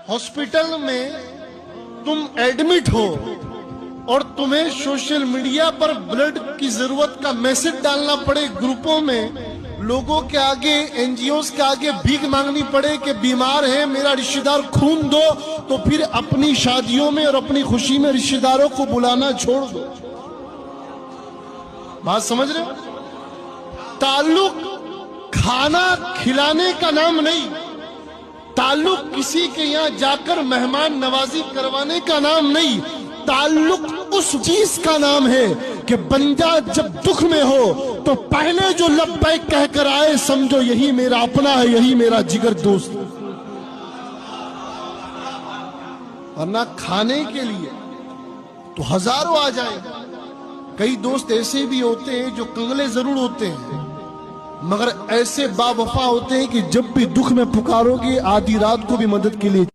Hospital में तुम admit हो और तुम्हें सोशल मीडिया पर ब्लड की जरूरत का मैसेज डालना पड़े, ग्रुपों में लोगों के आगे, एनजीओस के आगे भीख मांगनी पड़े कि बीमार है मेरा रिश्तेदार खून दो, तो फिर अपनी शादियों में और अपनी खुशी में रिश्तेदारों को बुलाना छोड़ दो। बात समझ रहे हो? ताल्लुक खाना खिलाने का नाम नहीं, ताल्लुक किसी के यहाँ जाकर मेहमान नवाजी करवाने का नाम नहीं, ताल्लुक उस चीज का नाम है कि बंदा जब दुख में हो तो पहले जो लब्बैक कहकर आए समझो यही मेरा अपना है, यही मेरा जिगर दोस्त। वरना खाने के लिए तो हजारों आ जाए। कई दोस्त ऐसे भी होते हैं जो कंगले जरूर होते हैं मगर ऐसे बावफा होते हैं कि जब भी दुख में पुकारोगे आधी रात को भी मदद के लिए